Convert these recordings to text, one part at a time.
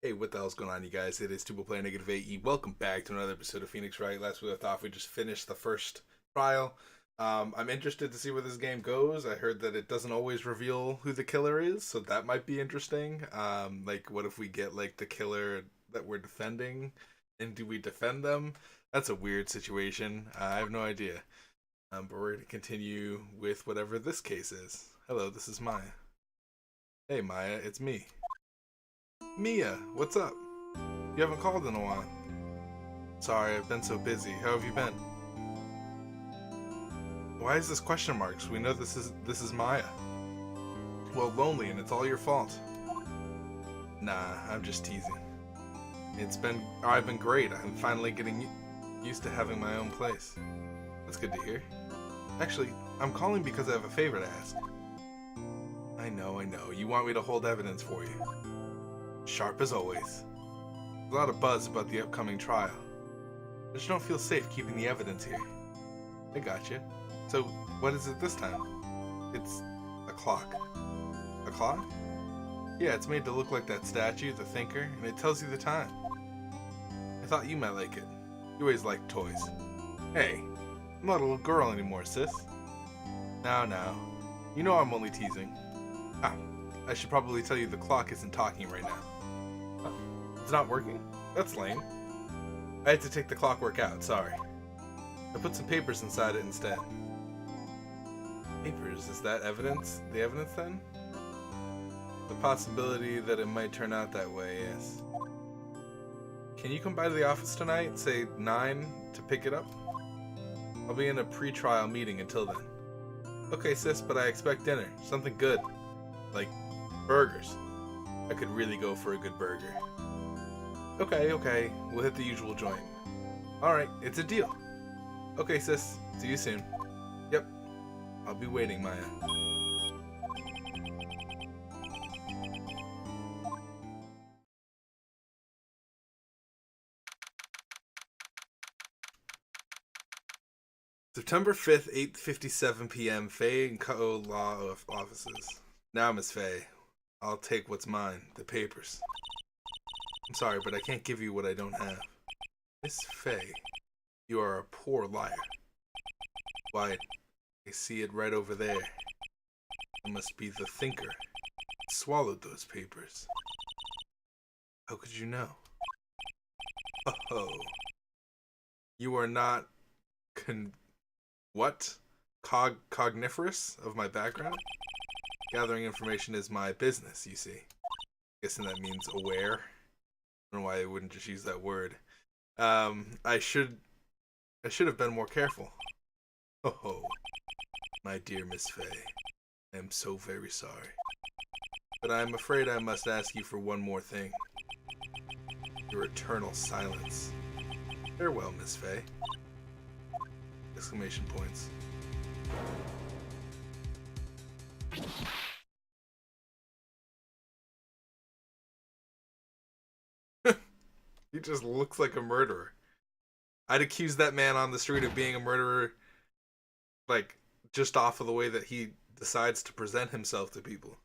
Hey, what the hell's going on, you guys? It is Tubo Player Negative AE. Welcome back to another episode of Phoenix Wright. Last we left off, we just finished the first trial. I'm interested to see where this game goes. I heard that it doesn't always reveal who the killer is, so that might be interesting. Like, what if we get, like, the killer that we're defending, and do we defend them? That's a weird situation. I have no idea. But we're going to continue with whatever this case is. Hello, this is Maya. Hey, Maya, it's me. Mia, what's up? You haven't called in a while. Sorry, I've been so busy. How have you been? Why is this question marks? We know this is Maya. Well, lonely, and it's all your fault. Nah, I'm just teasing. I've been great. I'm finally getting used to having my own place. That's good to hear. Actually, I'm calling because I have a favor to ask. I know. You want me to hold evidence for you. Sharp as always. There's a lot of buzz about the upcoming trial. I just don't feel safe keeping the evidence here. I gotcha. So, what is it this time? It's a clock. A clock? Yeah, it's made to look like that statue, the thinker, and it tells you the time. I thought you might like it. You always liked toys. Hey, I'm not a little girl anymore, sis. Now. You know I'm only teasing. Ah, I should probably tell you the clock isn't talking right now. Huh? It's not working? That's lame. I had to take the clockwork out, sorry. I put some papers inside it instead. Papers? Is that evidence? The evidence then? The possibility that it might turn out that way, yes. Can you come by to the office tonight, say 9, to pick it up? I'll be in a pre-trial meeting until then. Okay, sis, but I expect dinner. Something good. Like burgers. I could really go for a good burger. Okay. We'll hit the usual joint. Alright, it's a deal. Okay, sis. See you soon. Yep. I'll be waiting, Maya. September 5th, 8:57 p.m. Faye and Co. Law offices. Now, Miss Faye, I'll take what's mine, the papers. I'm sorry, but I can't give you what I don't have. Miss Faye, you are a poor liar. Why, I see it right over there. It must be the thinker. It swallowed those papers. How could you know? Oh, you are not what? Cogniferous of my background? Gathering information is my business, you see. Guessing that means aware. I don't know why I wouldn't just use that word. I should have been more careful. Oh, my dear Miss Faye, I am so very sorry. But I am afraid I must ask you for one more thing. Your eternal silence. Farewell, Miss Faye. Exclamation points. He just looks like a murderer. I'd accuse that man on the street of being a murderer, like, just off of the way that he decides to present himself to people.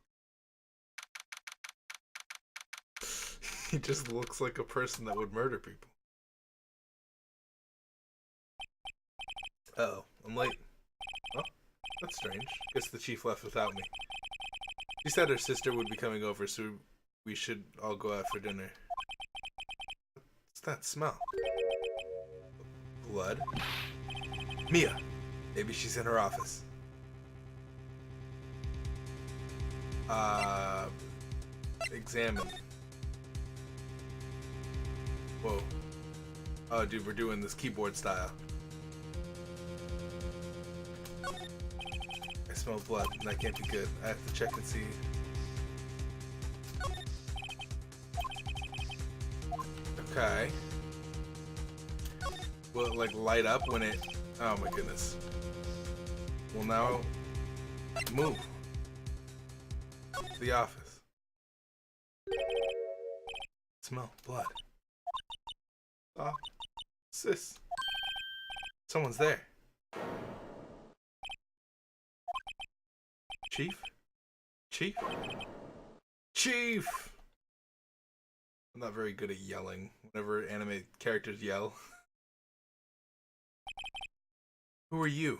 He just looks like a person that would murder people. Oh, I'm late. Oh, that's strange. Guess the chief left without me. She said her sister would be coming over, so we should all go out for dinner. What's that smell? Blood? Mia! Maybe she's in her office. Examine. Whoa. Oh, dude, we're doing this keyboard style. I smell blood, and that can't be good. I have to check and see. Okay. Will it, like, light up when it... Oh, my goodness. Well, now... Move. To the office. Smell blood. Oh. Sis. Someone's there. Chief? Chief? Chief! I'm not very good at yelling. Whenever anime characters yell. Who are you?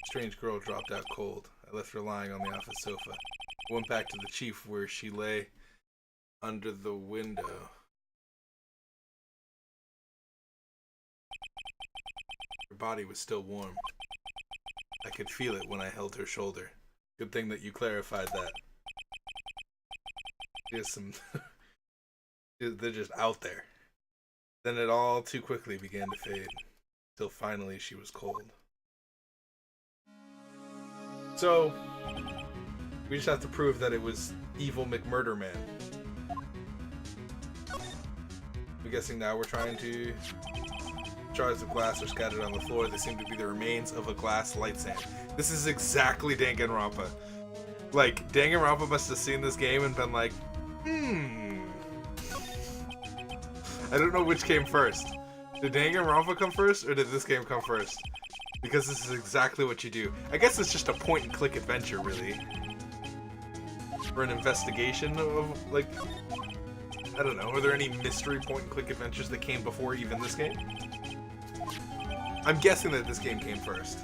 Strange girl dropped out cold. I left her lying on the office sofa. I went back to the chief where she lay under the window. Her body was still warm. I could feel it when I held her shoulder. Good thing that you clarified that. There's some... They're just out there. Then it all too quickly began to fade. Till finally she was cold. So, we just have to prove that it was evil McMurderman. I'm guessing now we're trying to... Shards of glass are scattered on the floor. They seem to be the remains of a glass light sand. This is exactly Danganronpa. Like, Danganronpa must have seen this game and been like, I don't know which came first. Did Danganronpa come first, or did this game come first? Because this is exactly what you do. I guess it's just a point-and-click adventure, really. Or an investigation of, like... I don't know. Are there any mystery point-and-click adventures that came before even this game? I'm guessing that this game came first.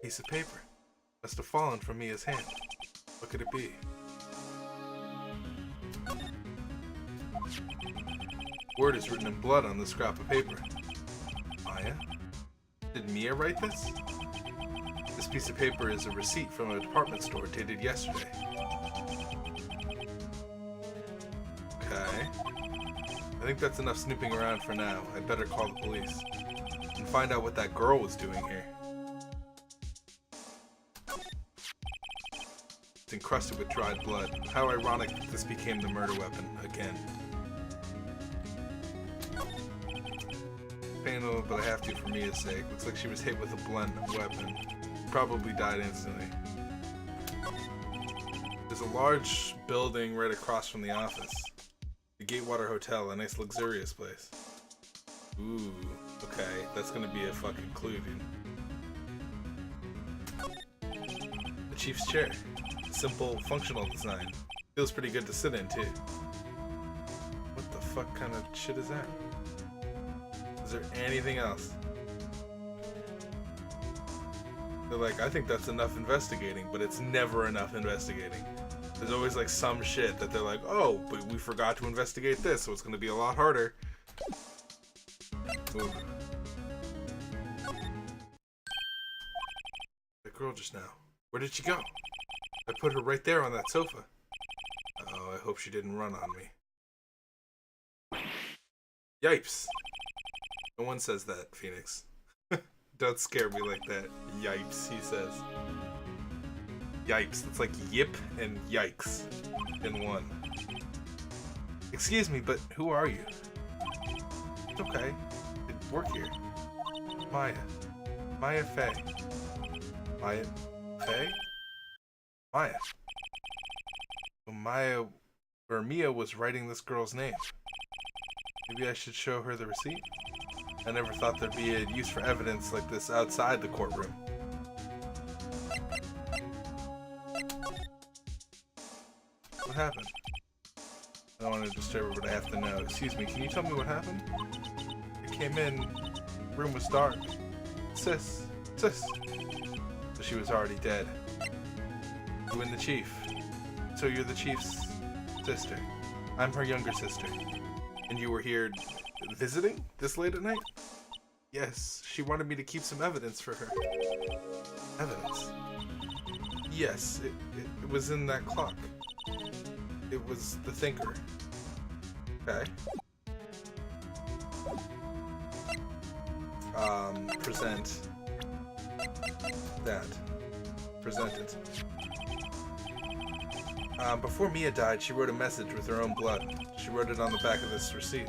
Piece of paper. Must have fallen from Mia's hand. What could it be? Word is written in blood on the scrap of paper. Maya? Did Mia write this? This piece of paper is a receipt from a department store dated yesterday. Okay. I think that's enough snooping around for now. I'd better call the police and find out what that girl was doing here. It's encrusted with dried blood. How ironic that this became the murder weapon again. Painful, but I have to for Mia's sake. Looks like she was hit with a blunt weapon. Probably died instantly. There's a large building right across from the office. The Gatewater Hotel, a nice luxurious place. Ooh, okay. That's gonna be a fucking clue, dude. The chief's chair. Simple, functional design. Feels pretty good to sit in, too. What the fuck kind of shit is that? Is there anything else? They're like, I think that's enough investigating, but it's never enough investigating. There's always like some shit that they're like, oh, but we forgot to investigate this, so it's gonna be a lot harder. Ooh. The girl just now. Where did she go? I put her right there on that sofa. Oh, I hope she didn't run on me. Yipes. No one says that, Phoenix. Don't scare me like that. Yipes, he says. Yipes. It's like yip and yikes in one. Excuse me, but who are you? It's okay. I work here. Maya. Maya Faye. Maya Faye? Maya. Well, Maya, or Mia was writing this girl's name. Maybe I should show her the receipt? I never thought there'd be a use for evidence like this outside the courtroom. What happened? I don't want to disturb her, but I have to know. Excuse me, can you tell me what happened? I came in, the room was dark. Sis. So she was already dead. You and the chief. So you're the chief's sister. I'm her younger sister. And you were here visiting this late at night? Yes, she wanted me to keep some evidence for her. Evidence? Yes, it was in that clock. It was the thinker. Okay. Present that. Present it. Before Mia died, she wrote a message with her own blood. She wrote it on the back of this receipt.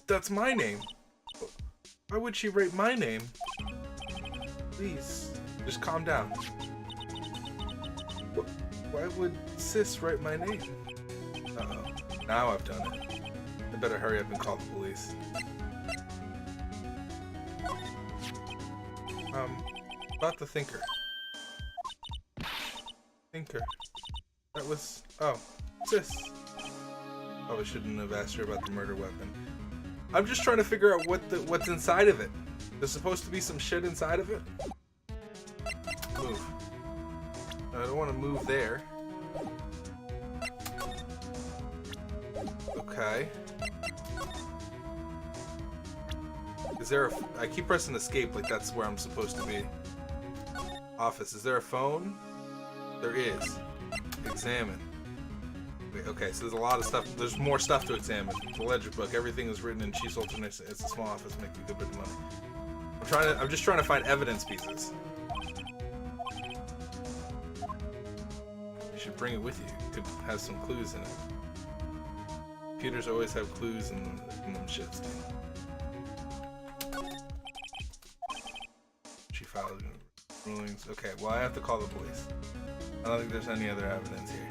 That's my name. Why would she write my name? Please, just calm down. Why would Sis write my name? Uh-oh. Now I've done it. I better hurry up and call the police. About the thinker. Thinker. That was... Oh. Sis. Probably shouldn't have asked her about the murder weapon. I'm just trying to figure out what's inside of it. There's supposed to be some shit inside of it? Move. I don't want to move there. Okay. Is there a... I keep pressing escape like that's where I'm supposed to be. Office. Is there a phone? There is. Examine. Wait, okay, so there's a lot of stuff. There's more stuff to examine. The ledger book. Everything is written in chief's alternates. It's a small office making a good bit of money. I'm just trying to find evidence pieces. You should bring it with you. It could have some clues in it. Computers always have clues in them shits, dude. She filed rulings. Okay, well I have to call the police. I don't think there's any other evidence here.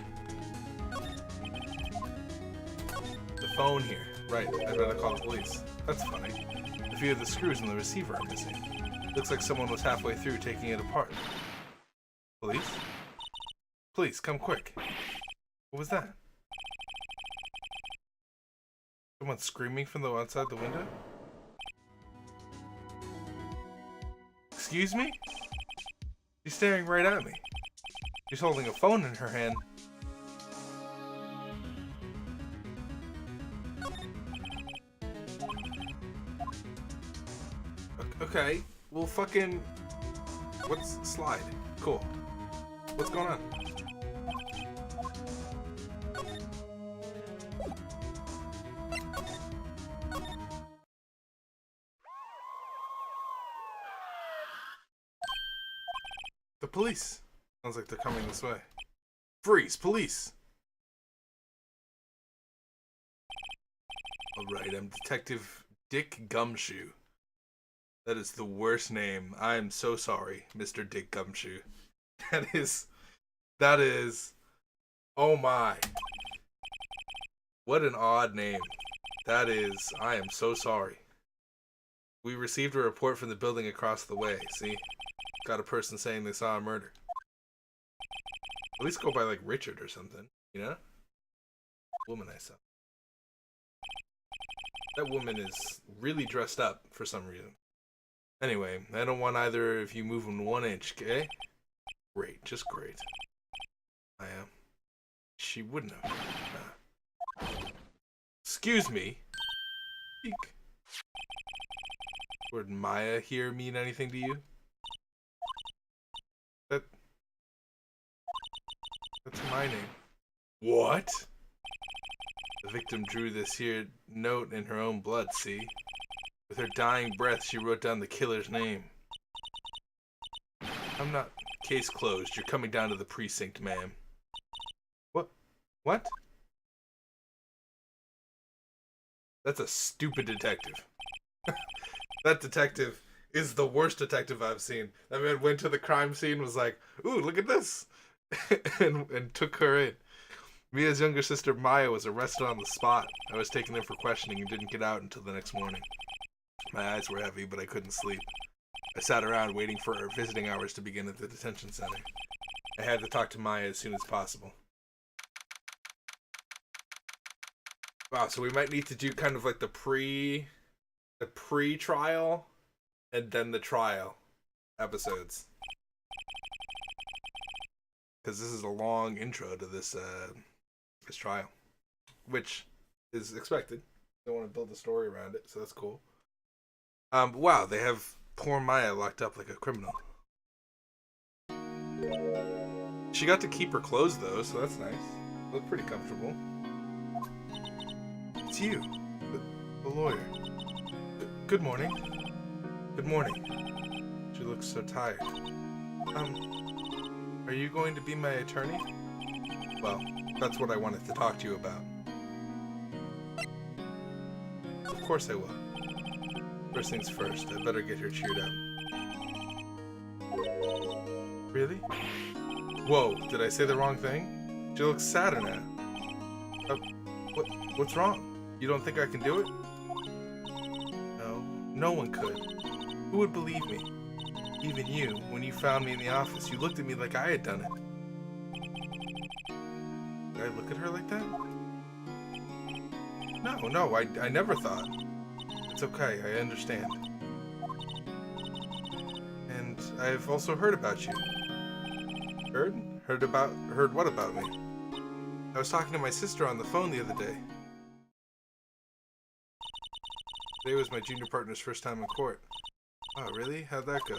The phone here. Right, I'd better call the police. That's funny. A few of the screws in the receiver are missing. Looks like someone was halfway through taking it apart. Police? Police, come quick. What was that? Someone screaming from the outside the window? Excuse me? She's staring right at me. She's holding a phone in her hand. Okay, well fucking... What's slide? Cool. What's going on? The police. Sounds like they're coming this way. Freeze, police! Alright, I'm Detective Dick Gumshoe. That is the worst name. I am so sorry, Mr. Dick Gumshoe. That is, oh my. What an odd name. That is, I am so sorry. We received a report from the building across the way, see? Got a person saying they saw a murder. At least go by like Richard or something, you know? Woman I saw. That woman is really dressed up for some reason. Anyway, I don't want either of you moving 1 inch, okay? Great, just great. I am. She wouldn't have. Excuse me. Eek. Word Maya here mean anything to you? That's my name. What? The victim drew this here note in her own blood, see? With her dying breath, she wrote down the killer's name. I'm not... Case closed. You're coming down to the precinct, ma'am. What? What? That's a stupid detective. That detective is the worst detective I've seen. That man went to the crime scene, was like, ooh, look at this! and took her in. Mia's younger sister Maya was arrested on the spot. I was taken there for questioning and didn't get out until the next morning. My eyes were heavy, but I couldn't sleep. I sat around waiting for our visiting hours to begin at the detention center. I had to talk to Maya as soon as possible. Wow, so we might need to do kind of like the pre-trial and then the trial episodes. Because this is a long intro to this trial, which is expected. They want to build a story around it, so that's cool. Wow, they have poor Maya locked up like a criminal. She got to keep her clothes though, so that's nice. Look pretty comfortable. It's you, the lawyer. Good morning. Good morning. She looks so tired. Are you going to be my attorney? Well, that's what I wanted to talk to you about. Of course I will. First things first, I better get her cheered up. Really? Whoa, did I say the wrong thing? She looks sadder now. What's wrong? You don't think I can do it? No, no one could. Who would believe me? Even you, when you found me in the office, you looked at me like I had done it. Did I look at her like that? No, I never thought. It's okay, I understand. And I've also heard about you. Heard? Heard what about me? I was talking to my sister on the phone the other day. Today was my junior partner's first time in court. Oh, really? How'd that go?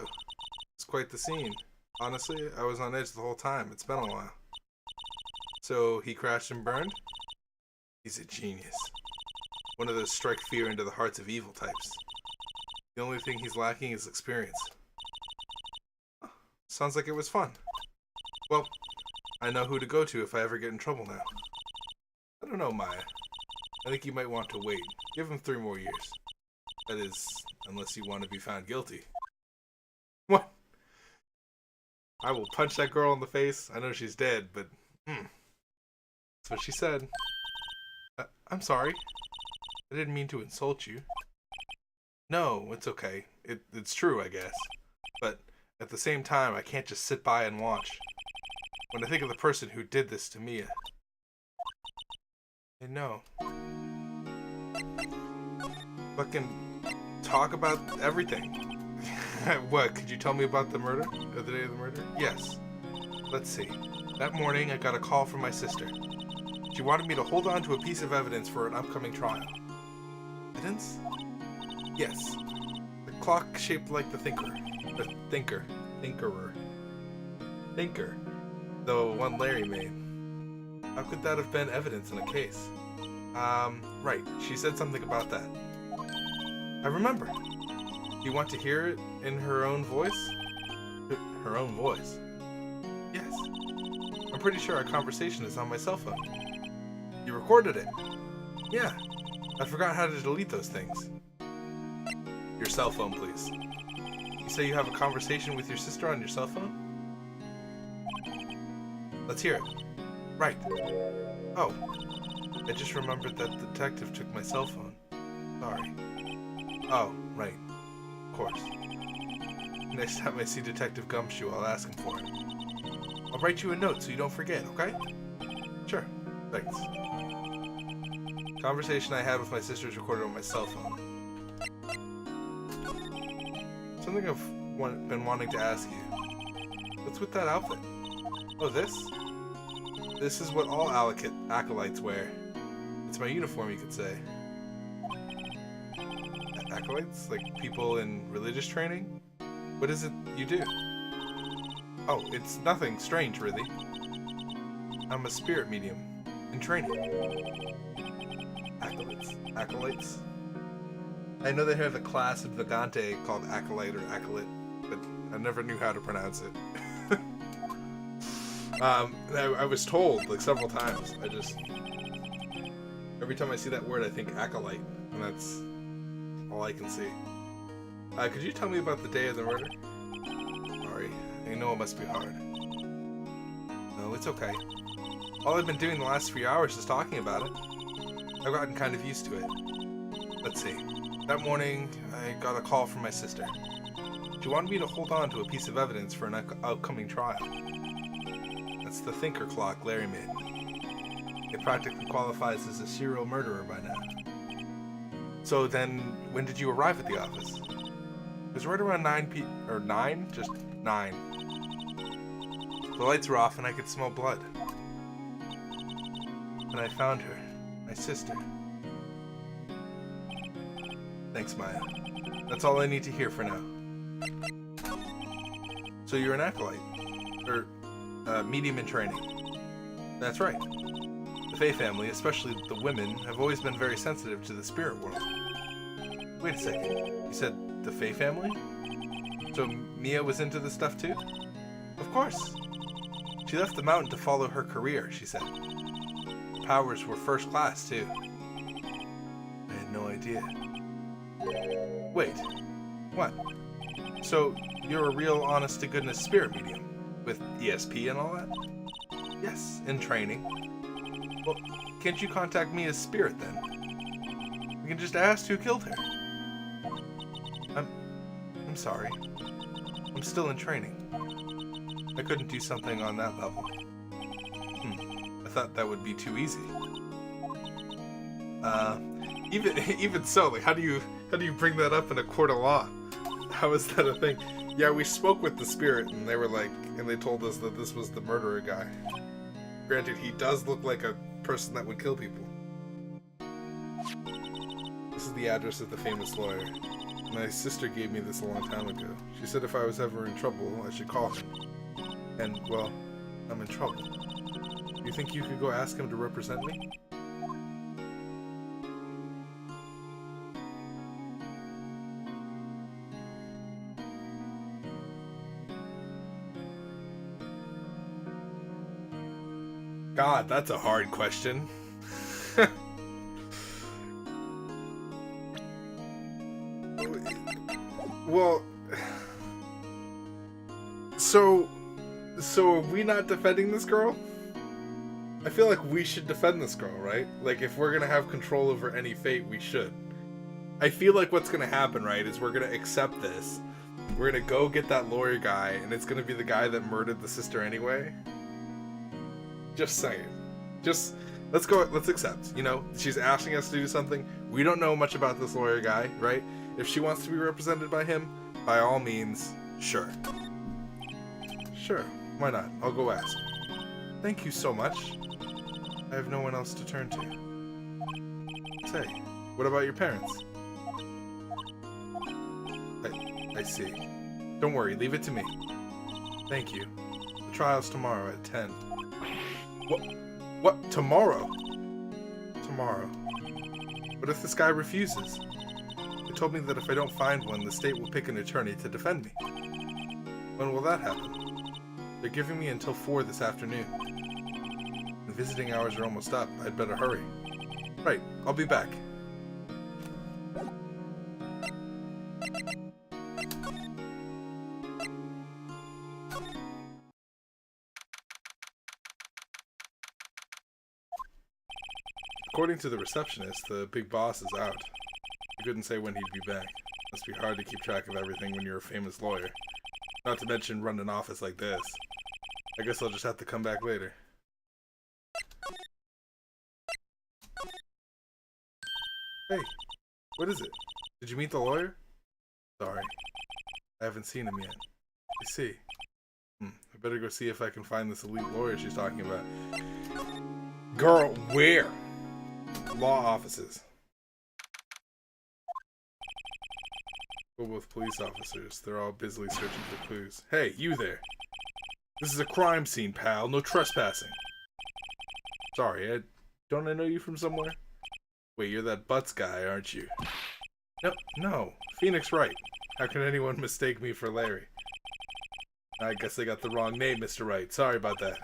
It's quite the scene. Honestly, I was on edge the whole time. It's been a while. So, he crashed and burned? He's a genius. One of those strike fear into the hearts of evil types. The only thing he's lacking is experience. Sounds like it was fun. Well, I know who to go to if I ever get in trouble now. I don't know, Maya. I think you might want to wait. Give him 3 more years. That is, unless you want to be found guilty. What? I will punch that girl in the face. I know she's dead, but... That's what she said. I'm sorry. I didn't mean to insult you. No, it's okay. It's true, I guess. But at the same time, I can't just sit by and watch. When I think of the person who did this to Mia... I know. Fucking talk about everything. What, could you tell me about the murder? Or the day of the murder? Yes. Let's see. That morning, I got a call from my sister. She wanted me to hold on to a piece of evidence for an upcoming trial. Evidence? Yes. The clock shaped like the Thinker. The one Larry made. How could that have been evidence in a case? Right. She said something about that. I remember. Do you want to hear it in her own voice? Her own voice? Yes. I'm pretty sure our conversation is on my cell phone. You recorded it? Yeah. I forgot how to delete those things. Your cell phone, please. You say you have a conversation with your sister on your cell phone? Let's hear it. Right. Oh. I just remembered that the detective took my cell phone. Sorry. Oh, right. Of course. Next time I see Detective Gumshoe, I'll ask him for it. I'll write you a note so you don't forget, okay? Sure. Thanks. Conversation I had with my sister is recorded on my cell phone. Something I've been wanting to ask you. What's with that outfit? Oh, this? This is what all acolytes wear. It's my uniform, you could say. Acolytes? Like people in religious training? What is it you do? Oh, it's nothing strange, really. I'm a spirit medium in training. Acolytes? I know they have a class in Vagante called Acolyte or Acolyte, but I never knew how to pronounce it. I was told like several times. Every time I see that word, I think acolyte, and that's all I can see. Could you tell me about the day of the murder? Sorry, I know it must be hard. No, it's okay. All I've been doing the last few hours is talking about it. I've gotten kind of used to it. Let's see. That morning, I got a call from my sister. She wanted me to hold on to a piece of evidence for an upcoming trial. That's the Thinker clock Larry made. It practically qualifies as a serial murderer by now. So then, when did you arrive at the office? It was right around 9 Just 9. The lights were off and I could smell blood. And I found her, my sister. Thanks, Maya. That's all I need to hear for now. So you're an acolyte? Or, medium in training? That's right. The Fae family, especially the women, have always been very sensitive to the spirit world. Wait a second. You said the Fae family? So Mia was into this stuff too? Of course. She left the mountain to follow her career, she said. The powers were first class too. I had no idea. Wait. What? So you're a real honest-to-goodness spirit medium? With ESP and all that? Yes, in training. Well, can't you contact me as spirit then? We can just ask who killed her. I'm sorry. I'm still in training. I couldn't do something on that level. I thought that would be too easy. Even so, like, how do you bring that up in a court of law? How is that a thing? Yeah, we spoke with the spirit, and they were like, and they told us that this was the murderer guy. Granted, he does look like a person that would kill people. This is the address of the famous lawyer. My sister gave me this a long time ago. She said if I was ever in trouble, I should call him. And, well, I'm in trouble. Do you think you could go ask him to represent me? God, that's a hard question. Well, so are we not defending this girl? I feel like we should defend this girl, right? Like, if we're gonna have control over any fate, we should. I feel like what's gonna happen, right, is we're gonna accept this. We're gonna go get that lawyer guy, and it's gonna be the guy that murdered the sister anyway. Just saying. Just, let's go, let's accept. You know, she's asking us to do something. We don't know much about this lawyer guy, right? If she wants to be represented by him, by all means, sure. Sure, why not? I'll go ask. Thank you so much. I have no one else to turn to. Say, what about your parents? I see. Don't worry, leave it to me. Thank you. The trial's tomorrow at 10. What? Tomorrow? Tomorrow. What if this guy refuses? They told me that if I don't find one, the state will pick an attorney to defend me. When will that happen? They're giving me until 4 this afternoon. The visiting hours are almost up. I'd better hurry. Right, I'll be back. According to the receptionist, the big boss is out. He couldn't say when he'd be back. Must be hard to keep track of everything when you're a famous lawyer. Not to mention run an office like this. I guess I'll just have to come back later. Hey, what is it? Did you meet the lawyer? Sorry, I haven't seen him yet. I see. I better go see if I can find this elite lawyer she's talking about. Girl, where? Law offices. We're both police officers. They're all busily searching for clues. Hey, you there. This is a crime scene, pal. No trespassing. Sorry, don't I know you from somewhere? Wait, you're that Butts guy, aren't you? No. Phoenix Wright. How can anyone mistake me for Larry? I guess I got the wrong name, Mr. Wright. Sorry about that.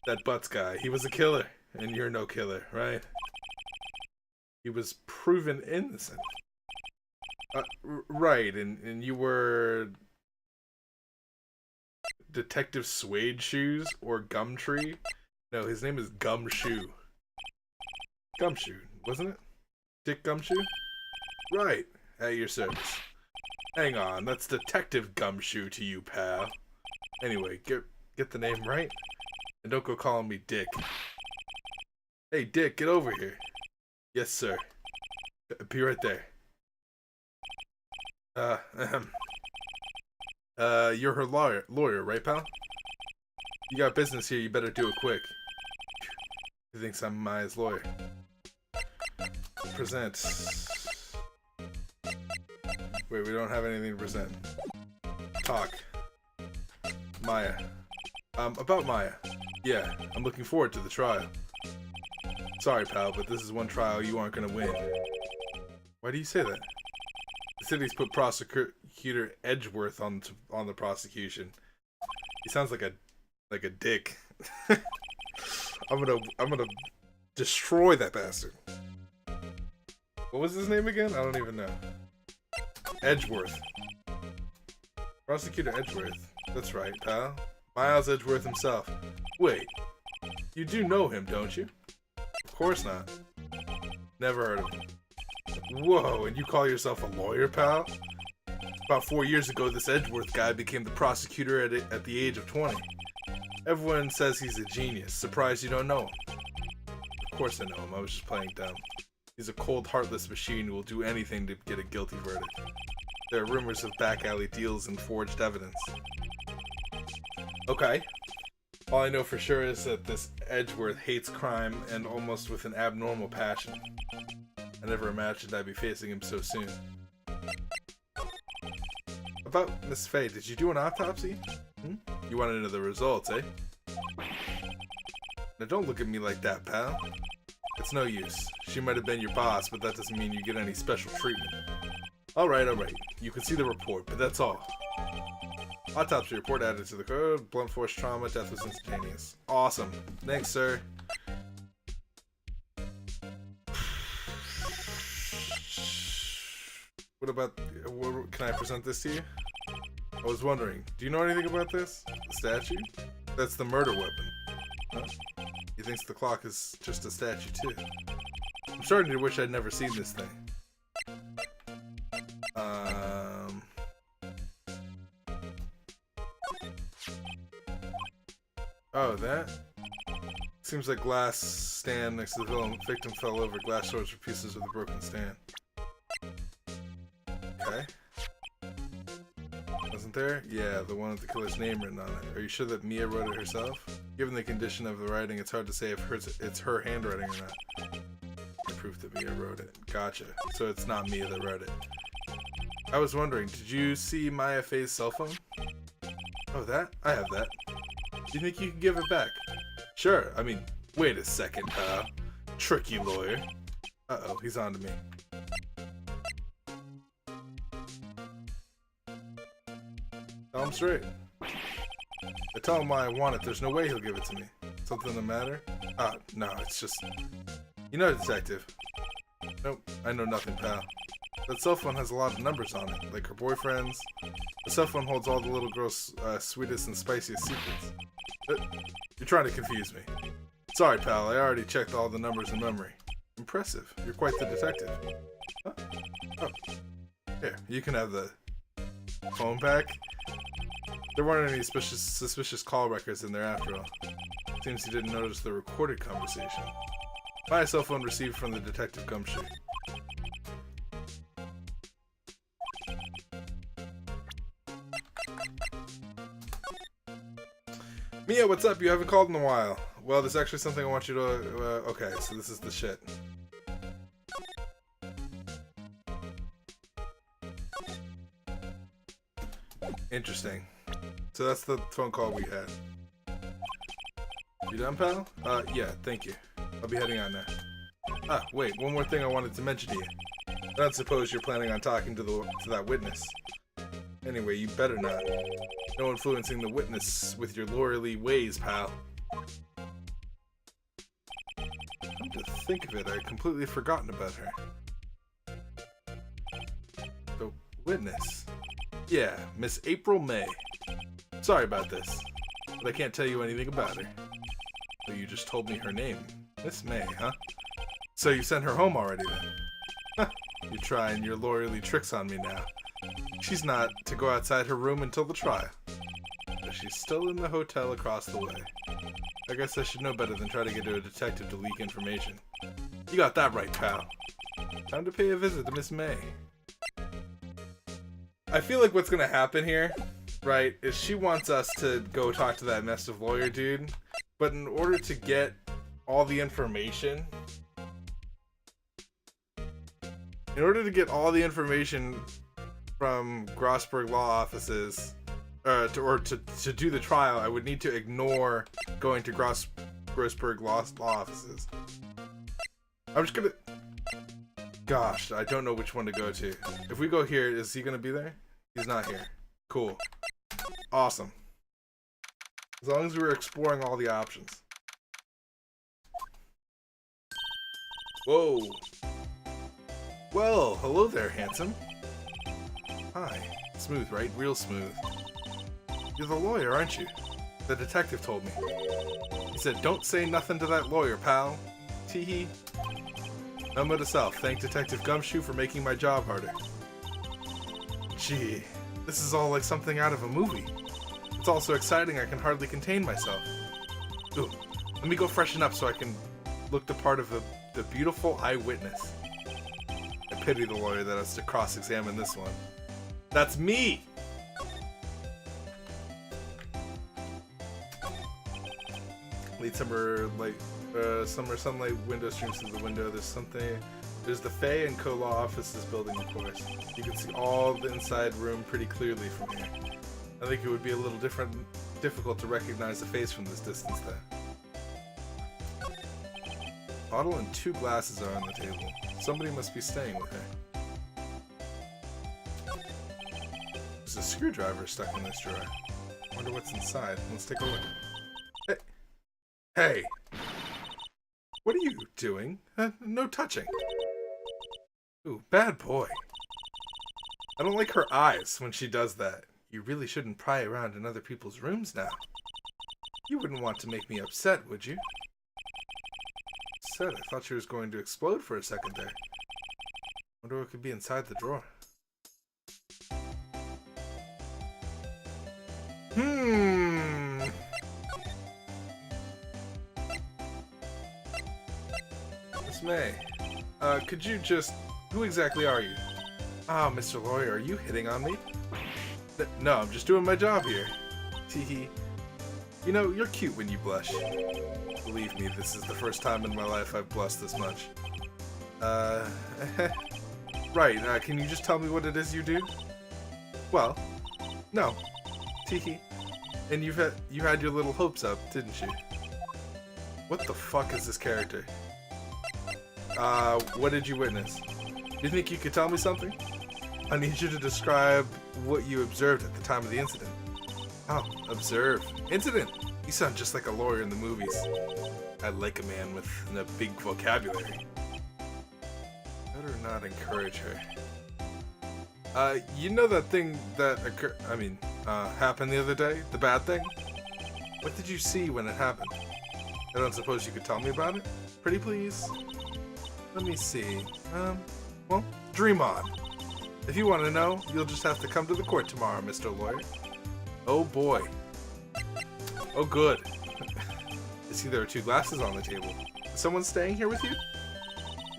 That Butts guy. He was a killer. And you're no killer, right? He was proven innocent. Right, and you were Detective Suede Shoes or Gumtree? No, his name is Gumshoe. Gumshoe, wasn't it? Dick Gumshoe? Right, at your service. Hang on, that's Detective Gumshoe to you, pal. Anyway, get the name right, and don't go calling me Dick. Hey, Dick, get over here. Yes, sir. Be right there. You're her lawyer, right, pal? You got business here, you better do it quick. He thinks I'm Maya's lawyer. Present. Wait, we don't have anything to present. Talk. Maya. About Maya. Yeah, I'm looking forward to the trial. Sorry, pal, but this is one trial you aren't gonna win. Why do you say that? The city's put prosecutor Edgeworth on the prosecution. He sounds like a dick. I'm gonna destroy that bastard. What was his name again? I don't even know. Edgeworth. Prosecutor Edgeworth. That's right, pal. Miles Edgeworth himself. Wait, you do know him, don't you? Of course not. Never heard of him. Whoa, and you call yourself a lawyer, pal? About 4 years ago, this Edgeworth guy became the prosecutor at the age of 20. Everyone says he's a genius. Surprised you don't know him. Of course I know him. I was just playing dumb. He's a cold, heartless machine who will do anything to get a guilty verdict. There are rumors of back alley deals and forged evidence. Okay. All I know for sure is that this Edgeworth hates crime and almost with an abnormal passion. I never imagined I'd be facing him so soon. About Miss Faye, did you do an autopsy? You want to know the results, eh? Now don't look at me like that, pal. It's no use. She might have been your boss, but that doesn't mean you get any special treatment. Alright. You can see the report, but that's all. Autopsy report added to the code. Blunt force trauma. Death was instantaneous. Awesome. Thanks, sir. What about... Can I present this to you? I was wondering, do you know anything about this? The statue? That's the murder weapon. Huh? He thinks the clock is just a statue, too. I'm starting to wish I'd never seen this thing. Oh, that? Seems like glass stand next to the victim fell over. Glass shards for pieces of the broken stand. Okay. Wasn't there? Yeah, the one with the killer's name written on it. Are you sure that Mia wrote it herself? Given the condition of the writing, it's hard to say if it's her handwriting or not. Proof that Mia wrote it. Gotcha. So it's not Mia that wrote it. I was wondering, did you see Maya Faye's cell phone? Oh, that? I have that. Do you think you can give it back? Sure. I mean, wait a second, pal. Tricky lawyer. Uh-oh, he's on to me. Tell him straight. I tell him why I want it. There's no way he'll give it to me. Something the matter? No, it's just... You know, detective. Nope, I know nothing, pal. That cell phone has a lot of numbers on it, like her boyfriend's. The cell phone holds all the little girl's sweetest and spiciest secrets. You're trying to confuse me. Sorry, pal, I already checked all the numbers in memory. Impressive. You're quite the detective. Huh? Oh. Here, you can have the phone back. There weren't any suspicious call records in there after all. Seems you didn't notice the recorded conversation. My cell phone received from the Detective Gumshoe. Mia, what's up? You haven't called in a while. Well, there's actually something I want you to... okay, so this is the shit. Interesting. So that's the phone call we had. You done, pal? Yeah, thank you. I'll be heading on now. Ah, wait, one more thing I wanted to mention to you. I don't suppose you're planning on talking to that witness. Anyway, you better not. No influencing the witness with your lawyerly ways, pal. Come to think of it, I'd completely forgotten about her. The witness? Yeah, Miss April May. Sorry about this, but I can't tell you anything about her. But you just told me her name. Miss May, huh? So you sent her home already then? Huh, you're trying your lawyerly tricks on me now. She's not to go outside her room until the trial. But she's still in the hotel across the way. I guess I should know better than try to get a detective to leak information. You got that right, pal. Time to pay a visit to Miss May. I feel like what's gonna happen here, right, is she wants us to go talk to that mess of lawyer dude, but in order to get all the information, from Grossberg law offices, to do the trial, I would need to ignore going to Grossberg law offices. I'm just gonna... Gosh, I don't know which one to go to. If we go here, is he gonna be there? He's not here. Cool. Awesome. As long as we're exploring all the options. Whoa. Well, hello there, handsome. Hi. Smooth, right? Real smooth. You're the lawyer, aren't you? The detective told me. He said, don't say nothing to that lawyer, pal. Teehee. Number to self. Thank Detective Gumshoe for making my job harder. Gee, This is all like something out of a movie. It's all so exciting I can hardly contain myself. Ooh, let me go freshen up so I can look the part of the beautiful eyewitness. I pity the lawyer that has to cross-examine this one. That's me! Late summer light, summer sunlight window streams through the window. There's the Faye and Co-Law offices building, of course. You can see all the inside room pretty clearly from here. I think it would be a little difficult to recognize the face from this distance, though. Bottle and 2 glasses are on the table. Somebody must be staying with her. There's a screwdriver stuck in this drawer. Wonder what's inside. Let's take a look. Hey! Hey! What are you doing? No touching. Ooh, bad boy. I don't like her eyes when she does that. You really shouldn't pry around in other people's rooms now. You wouldn't want to make me upset, would you? Said I thought she was going to explode for a second there. Wonder what could be inside the drawer. Miss May, could you just... Who exactly are you? Ah, Mr. Lawyer, are you hitting on me? No, I'm just doing my job here. Teehee. You know, you're cute when you blush. Believe me, this is the first time in my life I've blushed this much. Right, can you just tell me what it is you do? Well, no. Teehee. And you had your little hopes up, didn't you? What the fuck is this character? What did you witness? You think you could tell me something? I need you to describe what you observed at the time of the incident. Oh, observe. Incident! You sound just like a lawyer in the movies. I like a man with a big vocabulary. Better not encourage her. You know that thing that happened the other day? The bad thing? What did you see when it happened? I don't suppose you could tell me about it? Pretty please? Let me see. Well, dream on. If you want to know, you'll just have to come to the court tomorrow, Mr. Lawyer. Oh boy. Oh good. I see there are 2 glasses on the table. Is someone staying here with you?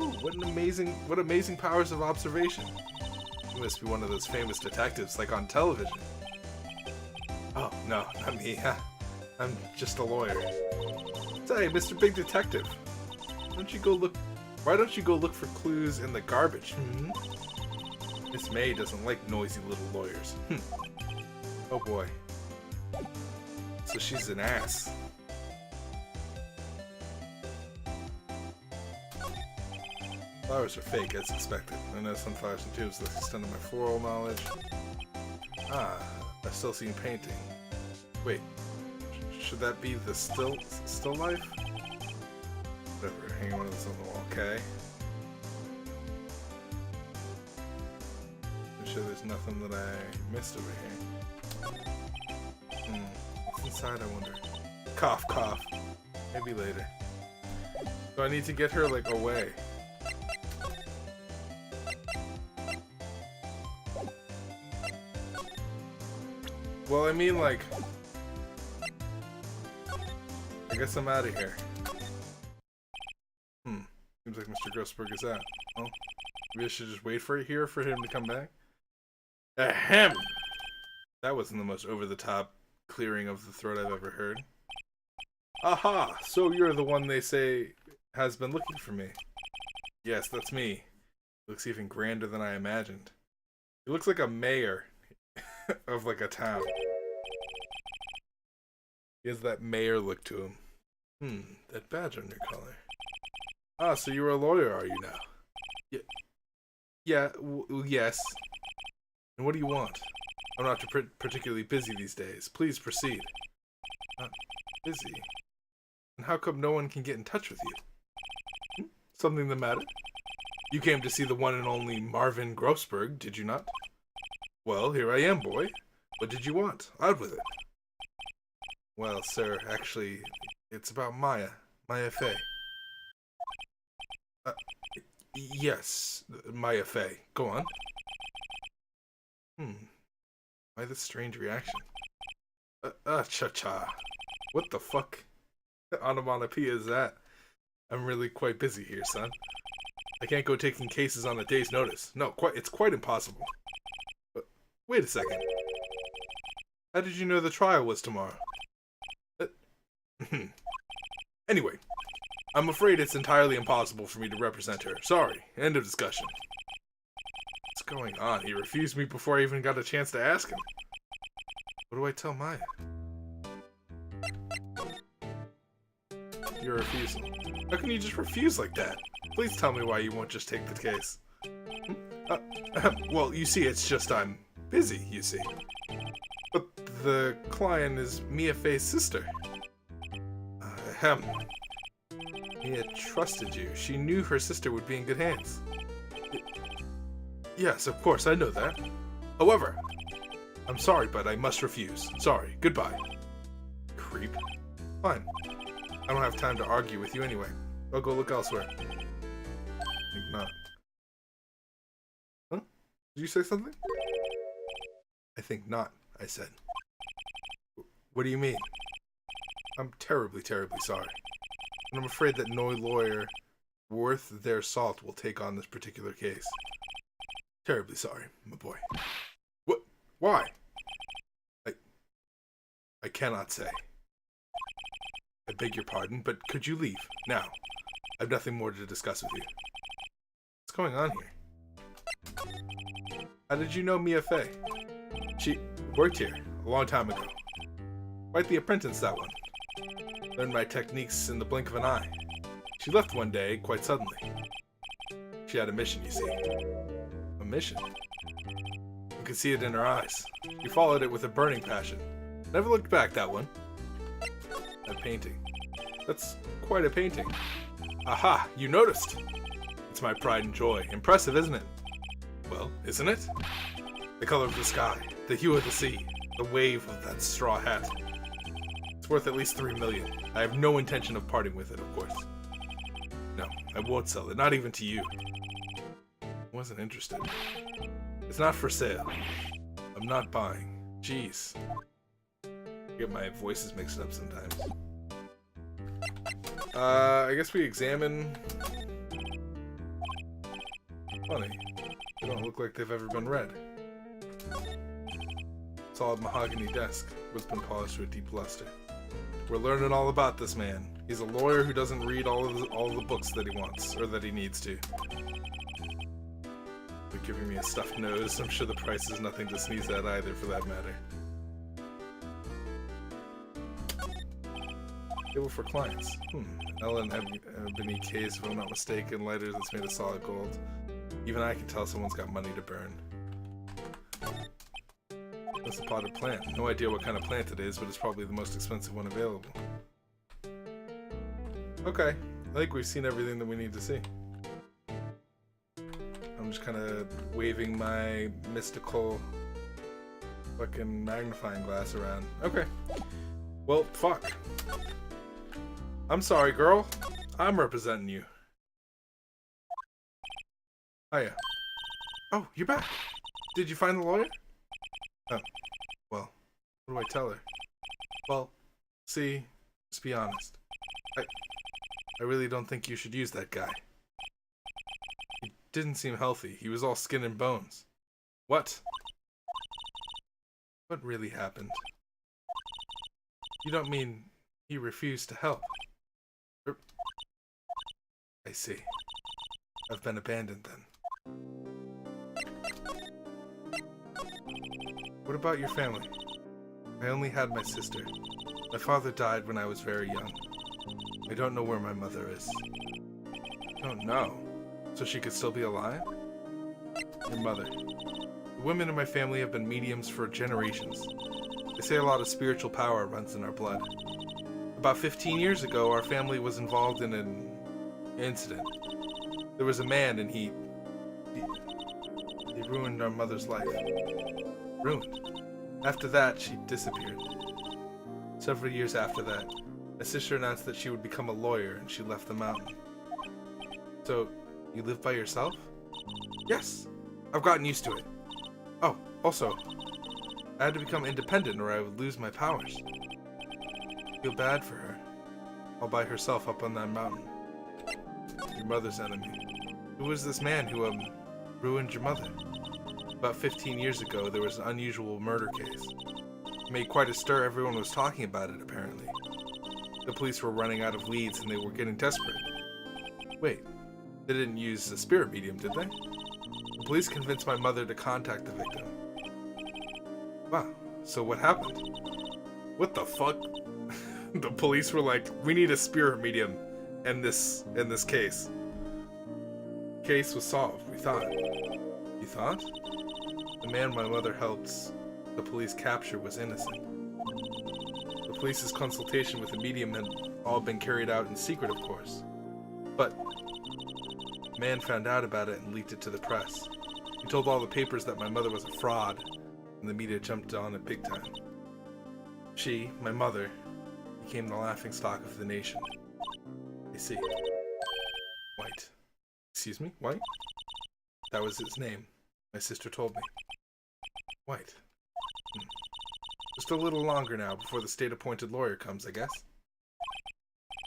Ooh, what amazing powers of observation. You must be one of those famous detectives, like on television. Oh, no, not me. I'm just a lawyer. Say, Mr. Big Detective, why don't you go look for clues in the garbage? Miss May doesn't like noisy little lawyers. Oh boy. So she's an ass. Flowers are fake, as expected. I know sunflowers and tubes. That's the extent of my floral knowledge. Ah, I've still seen painting. Wait, should that be the still life? Whatever, hanging one of those on the wall. Okay. I'm sure there's nothing that I missed over here. What's inside, I wonder? Cough, cough. Maybe later. So I need to get her, like, away. Well, I mean, like... I guess I'm out of here. Seems like Mr. Grossberg is out. Well, maybe I should just wait for him to come back? Ahem! That wasn't the most over-the-top clearing of the throat I've ever heard. Aha! So you're the one they say has been looking for me. Yes, that's me. He looks even grander than I imagined. He looks like a mayor of like a town. He has that mayor look to him. That badge on your collar. Ah, so you're a lawyer, are you now? Yes. And what do you want? I'm not particularly busy these days. Please proceed. Not busy? And how come no one can get in touch with you? Something the matter? You came to see the one and only Marvin Grossberg, did you not? Well, here I am, boy. What did you want? Out with it. Well, sir, actually, it's about Maya Fey. Yes, Maya Fey. Go on. Why this strange reaction? Cha-cha. What the fuck onomatopoeia is that? I'm really quite busy here, son. I can't go taking cases on a day's notice. No, it's quite impossible. But wait a second. How did you know the trial was tomorrow? Anyway, I'm afraid it's entirely impossible for me to represent her. Sorry, end of discussion. What's going on? He refused me before I even got a chance to ask him. What do I tell Maya? Your refusal. How can you just refuse like that? Please tell me why you won't just take the case. Well, you see, it's just I'm busy, you see. But the client is Mia Fey's sister. Mia trusted you. She knew her sister would be in good hands. Yes, of course, I know that. However, I'm sorry, but I must refuse. Sorry, goodbye. Creep. Fine. I don't have time to argue with you anyway. I'll go look elsewhere. I think not. Huh? Did you say something? I think not, I said. What do you mean? I'm terribly, terribly sorry. And I'm afraid that no lawyer worth their salt will take on this particular case. Terribly sorry, my boy. What? Why? I cannot say. I beg your pardon, but could you leave? Now. I have nothing more to discuss with you. What's going on here? How did you know Mia Fey? She worked here a long time ago. Quite the apprentice, that one. Learned my techniques in the blink of an eye. She left one day, quite suddenly. She had a mission, you see. A mission? You could see it in her eyes. She followed it with a burning passion. Never looked back, that one. That painting. That's quite a painting. Aha, you noticed. It's my pride and joy. Impressive, isn't it? Well, isn't it? The color of the sky, the hue of the sea, the wave of that straw hat. It's worth at least 3 million. I have no intention of parting with it, of course. No, I won't sell it, not even to you. I wasn't interested. It's not for sale. I'm not buying. Jeez. I get my voices mixed up sometimes. I guess we examine... Funny. They don't look like they've ever been read. Solid mahogany desk. Wood's been polished with deep luster. We're learning all about this man. He's a lawyer who doesn't read all the books that he wants, or that he needs to. They're giving me a stuffed nose. I'm sure the price is nothing to sneeze at either, for that matter. Table for clients. Ellen Ebony case, if I'm not mistaken. Lighter that's made of solid gold. Even I can tell someone's got money to burn. That's a potted plant. No idea what kind of plant it is, but it's probably the most expensive one available. Okay, I think we've seen everything that we need to see. I'm just kind of waving my mystical fucking magnifying glass around. Okay. Well, fuck. I'm sorry, girl. I'm representing you. Hiya. Oh, you're back. Did you find the lawyer? Oh, well, what do I tell her? Well, see, just be honest. I really don't think you should use that guy. He didn't seem healthy. He was all skin and bones. What? What really happened? You don't mean he refused to help? I see. I've been abandoned then. What about your family? I only had my sister. My father died when I was very young. I don't know where my mother is. Don't know? So she could still be alive? Your mother. The women in my family have been mediums for generations. They say a lot of spiritual power runs in our blood. About 15 years ago, our family was involved in an incident. There was a man and he ruined our mother's life. Ruined. After that, she disappeared. Several years after that, my sister announced that she would become a lawyer and she left the mountain. So, you live by yourself? Yes. I've gotten used to it. Oh, also, I had to become independent or I would lose my powers. I feel bad for her. All by herself up on that mountain. Your mother's enemy. Who was this man who, ruined your mother? About 15 years ago, there was an unusual murder case. It made quite a stir. Everyone was talking about it, apparently. The police were running out of leads and they were getting desperate. Wait, they didn't use a spirit medium, did they? The police convinced my mother to contact the victim. Wow, so what happened? What the fuck? The police were like, we need a spirit medium in this case. Case was solved, we thought. You thought? The man my mother helped the police capture was innocent. The police's consultation with the medium had all been carried out in secret, of course. But the man found out about it and leaked it to the press. He told all the papers that my mother was a fraud, and the media jumped on it big time. She, my mother, became the laughingstock of the nation. I see. White. Excuse me? White? That was his name. My sister told me. White. Just a little longer now before the state-appointed lawyer comes, I guess.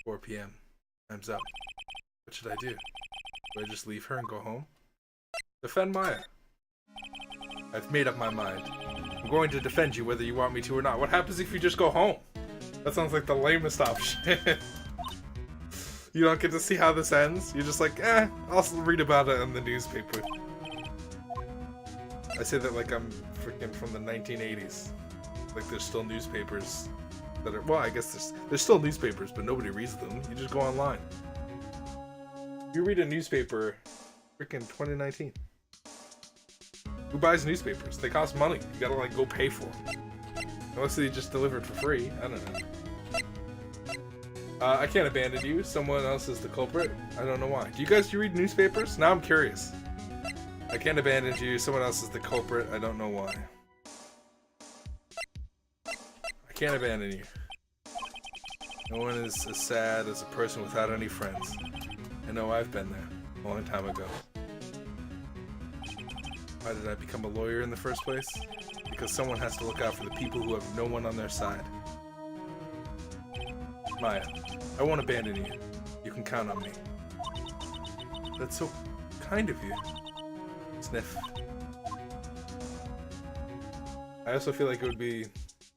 4 p.m. Time's up. What should I do? Do I just leave her and go home? Defend Maya. I've made up my mind. I'm going to defend you whether you want me to or not. What happens if you just go home? That sounds like the lamest option. You don't get to see how this ends? You're just like, I'll read about it in the newspaper. I say that like I'm freaking from the 1980s. Like there's still newspapers that are, well, I guess there's still newspapers, but nobody reads them. You just go online. You read a newspaper freaking 2019. Who buys newspapers? They cost money. You gotta like go pay for them. Unless they just deliver it for free. I don't know. I can't abandon you. Someone else is the culprit. I don't know why. Do you guys read newspapers? Now I'm curious. I can't abandon you. Someone else is the culprit. I don't know why. I can't abandon you. No one is as sad as a person without any friends. I know I've been there a long time ago. Why did I become a lawyer in the first place? Because someone has to look out for the people who have no one on their side. Maya, I won't abandon you. You can count on me. That's so kind of you. Sniff. I also feel like it would be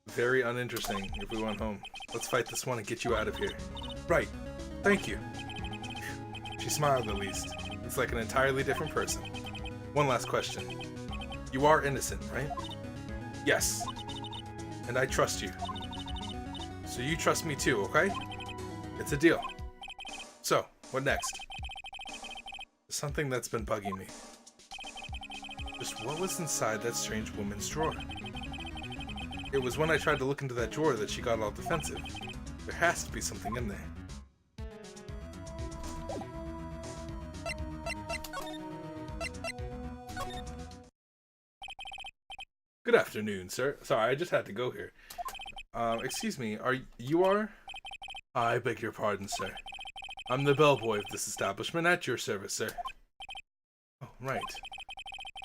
very uninteresting if we went home. Let's fight this one and get you out of here. Right. Thank you. She smiled at least. It's like an entirely different person. One last question. You are innocent, right? Yes. And I trust you. So you trust me too, okay? It's a deal. So, what next? Something that's been bugging me. Just what was inside that strange woman's drawer? It was when I tried to look into that drawer that she got all defensive. There has to be something in there. Good afternoon, sir. Sorry, I just had to go here. Excuse me, you are? I beg your pardon, sir. I'm the bellboy of this establishment, at your service, sir. Oh, right.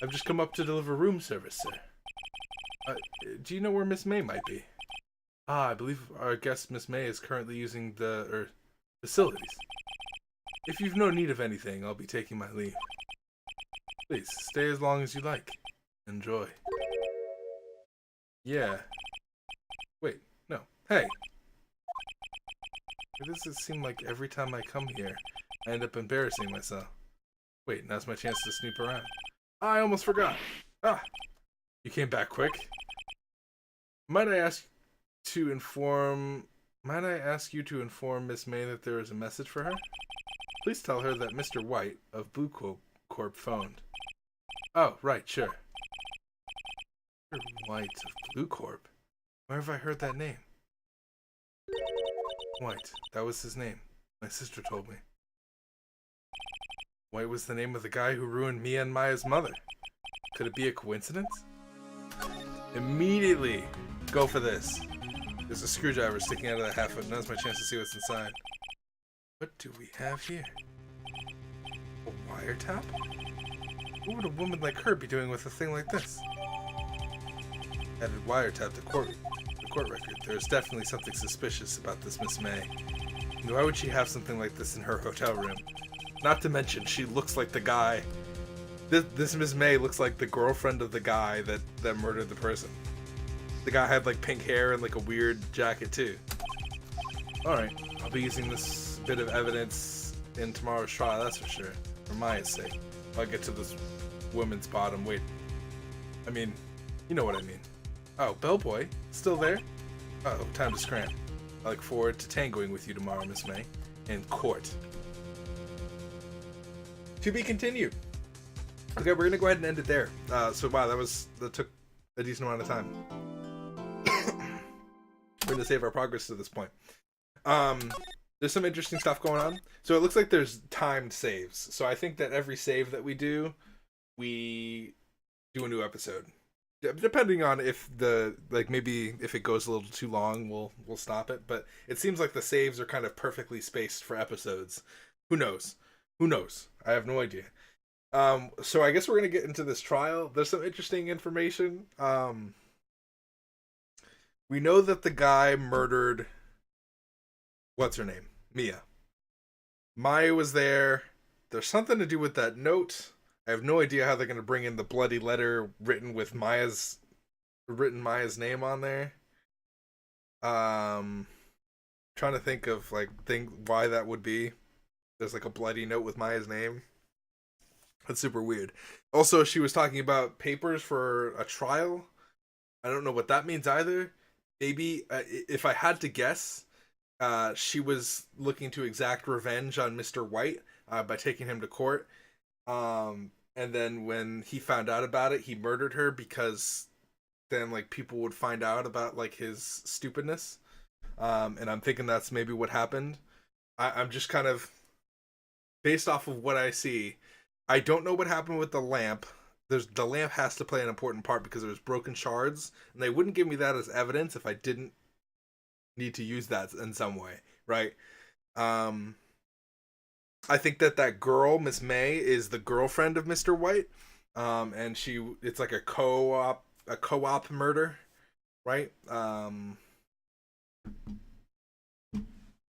I've just come up to deliver room service, sir. Do you know where Miss May might be? I believe our guest Miss May is currently using the, facilities. If you've no need of anything, I'll be taking my leave. Please, stay as long as you like. Enjoy. Yeah. Wait, no. Hey! Why does it seem like every time I come here, I end up embarrassing myself? Wait, now's my chance to snoop around. I almost forgot. Ah! You came back quick. Might I ask you to inform Miss May that there is a message for her? Please tell her that Mr. White of Blue Corp phoned. Oh, right, sure. Mr. White of Blue Corp? Where have I heard that name? White, that was his name. My sister told me. White was the name of the guy who ruined Mia and Maya's mother. Could it be a coincidence? Immediately go for this. There's a screwdriver sticking out of the half foot. Now's my chance to see what's inside. What do we have here? A wiretap? What would a woman like her be doing with a thing like this? Added wiretap to court record. There's definitely something suspicious about this Miss May. Why would she have something like this in her hotel room? Not to mention, she looks like the guy. This Miss May looks like the girlfriend of the guy that murdered the person. The guy had like pink hair and like a weird jacket too. Alright, I'll be using this bit of evidence in tomorrow's trial, that's for sure. For Maya's sake. I'll get to this woman's bottom. Wait. I mean, you know what I mean. Oh, Bellboy? Still there? Uh-oh, time to scram. I look forward to tangoing with you tomorrow, Miss May. In court. To be continued. Okay, we're gonna go ahead and end it there. So wow, that took a decent amount of time. We're gonna save our progress to this point. There's some interesting stuff going on. So it looks like there's timed saves. So I think that every save that we do a new episode. Depending on if maybe if it goes a little too long, we'll stop it. But it seems like the saves are kind of perfectly spaced for episodes. Who knows? Who knows? I have no idea. So I guess we're gonna get into this trial. There's some interesting information. We know that the guy murdered, what's her name? Mia. Maya was there. There's something to do with that note. I have no idea how they're going to bring in the bloody letter written Maya's name on there. Trying to think of why that would be. There's like a bloody note with Maya's name. That's super weird. Also, she was talking about papers for a trial. I don't know what that means either. Maybe, if I had to guess, she was looking to exact revenge on Mr. White by taking him to court. And then when he found out about it, he murdered her because then people would find out about his stupidness. And I'm thinking that's maybe what happened. I'm just kind of, based off of what I see, I don't know what happened with the lamp. The lamp has to play an important part because there's broken shards, and they wouldn't give me that as evidence if I didn't need to use that in some way, right? I think that girl, Miss May, is the girlfriend of Mr. White, and it's like a co-op murder, right?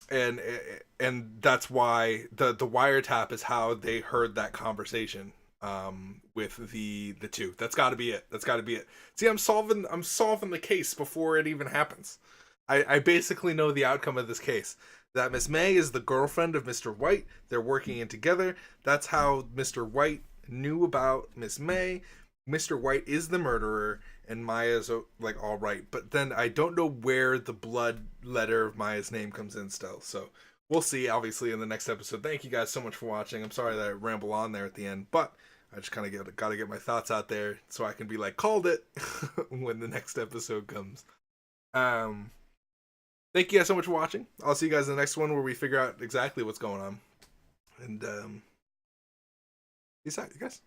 And that's why the wiretap is how they heard that conversation with the two. That's got to be it. See, I'm solving the case before it even happens. I basically know the outcome of this case. That Miss May is the girlfriend of Mr. White. They're working in together. That's how Mr. White knew about Miss May. Mr. White is the murderer, and Maya's all right. But then I don't know where the blood letter of Maya's name comes in still. So we'll see, obviously, in the next episode. Thank you guys so much for watching. I'm sorry that I ramble on there at the end, but I just kind of got to get my thoughts out there so I can be called it when the next episode comes. Thank you guys so much for watching. I'll see you guys in the next one where we figure out exactly what's going on. And peace out, you guys.